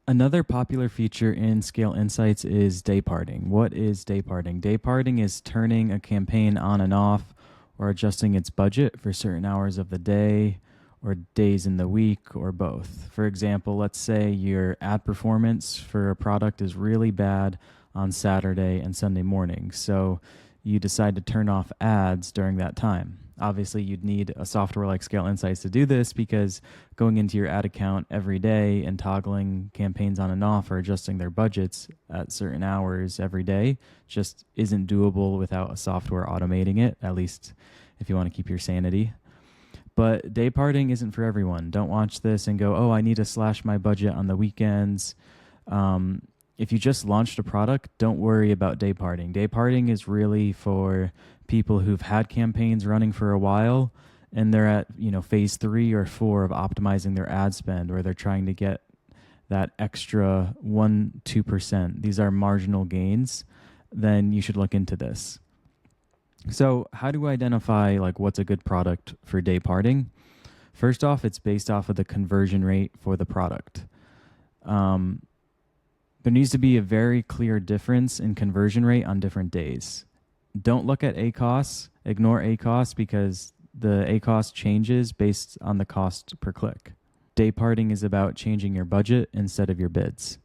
Another popular feature in Scale Insights is day parting. What is day parting? Day parting is turning a campaign on and off or adjusting its budget for certain hours of the day or days in the week or both. For example, let's say your ad performance for a product is really bad on Saturday and Sunday morning. So you decide to turn off ads during that time. Obviously, you'd need a software like Scale Insights to do this because going into your ad account every day and toggling campaigns on and off or adjusting their budgets at certain hours every day just isn't doable without a software automating it, at least if you want to keep your sanity. But day parting isn't for everyone. Don't watch this and go, oh, I need to slash my budget on the weekends. If you just launched a product, don't worry about day parting. Day parting is really for people who've had campaigns running for a while and they're at phase 3 or 4 of optimizing their ad spend, or they're trying to get that extra 1-2%. These are marginal gains. Then you should look into this. So how do we identify what's a good product for day parting? First off, it's based off of the conversion rate for the product. There needs to be a very clear difference in conversion rate on different days. Don't look at ACOS. Ignore ACOS because the ACOS changes based on the cost per click. Day parting is about changing your budget instead of your bids.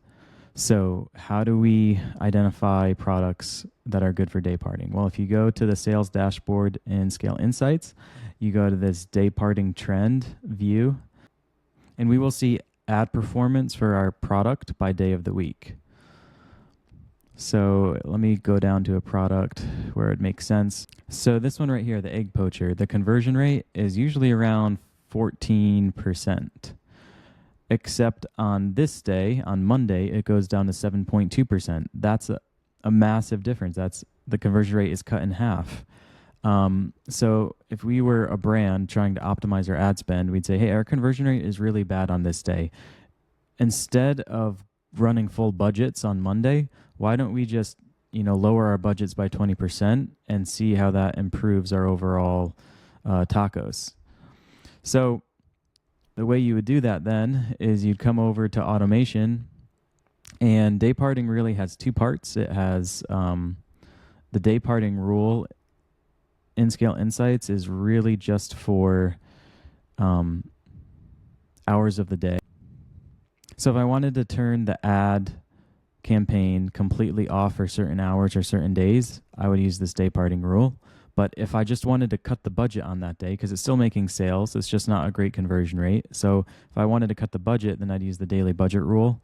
So how do we identify products that are good for day parting? Well, if you go to the sales dashboard in Scale Insights, you go to this day parting trend view, and we will see ad performance for our product by day of the week. So let me go down to a product where it makes sense. So this one right here, the egg poacher, the conversion rate is usually around 14%. Except on this day, on Monday, it goes down to 7.2%. That's a massive difference. The conversion rate is cut in half. So if we were a brand trying to optimize our ad spend, we'd say, hey, our conversion rate is really bad on this day. Instead of running full budgets on Monday, why don't we just lower our budgets by 20% and see how that improves our overall tacos? So the way you would do that then is you'd come over to automation, and day parting really has two parts. It has the day parting rule in Scale Insights is really just for hours of the day. So if I wanted to turn the ad campaign completely off for certain hours or certain days, I would use this day parting rule. But if I just wanted to cut the budget on that day, because it's still making sales, it's just not a great conversion rate. So if I wanted to cut the budget, then I'd use the daily budget rule,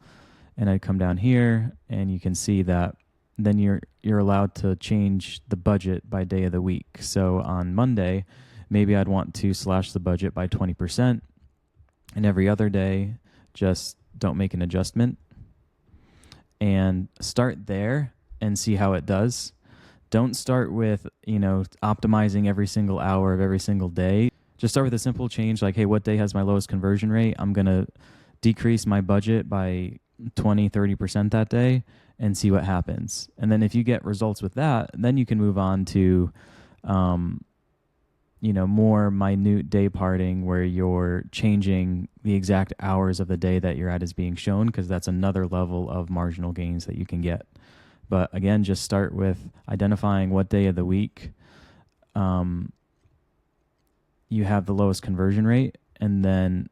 and I'd come down here, and you can see that then you're allowed to change the budget by day of the week. So on Monday, maybe I'd want to slash the budget by 20%, and every other day, just don't make an adjustment, and start there and see how it does. Don't start with, optimizing every single hour of every single day. Just start with a simple change like, hey, what day has my lowest conversion rate? I'm going to decrease my budget by 20-30% that day and see what happens. And then if you get results with that, then you can move on to, more minute day parting where you're changing the exact hours of the day that your ad is being shown, because that's another level of marginal gains that you can get. But again, just start with identifying what day of the week you have the lowest conversion rate, and then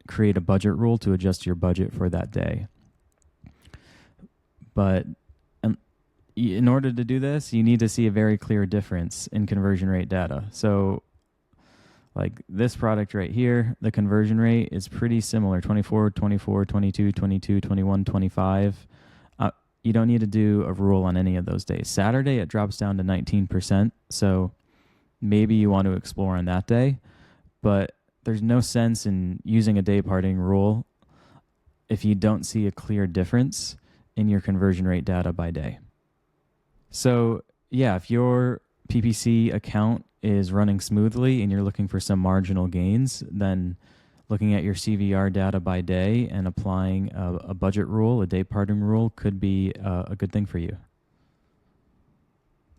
create a budget rule to adjust your budget for that day. But in order to do this, you need to see a very clear difference in conversion rate data. So like this product right here, the conversion rate is pretty similar, 24, 24, 22, 22, 21, 25. You don't need to do a rule on any of those days. Saturday, it drops down to 19%. So maybe you want to explore on that day, but there's no sense in using a day parting rule if you don't see a clear difference in your conversion rate data by day. So yeah, if your PPC account is running smoothly and you're looking for some marginal gains, then looking at your CVR data by day and applying a budget rule, a day parting rule, could be a good thing for you.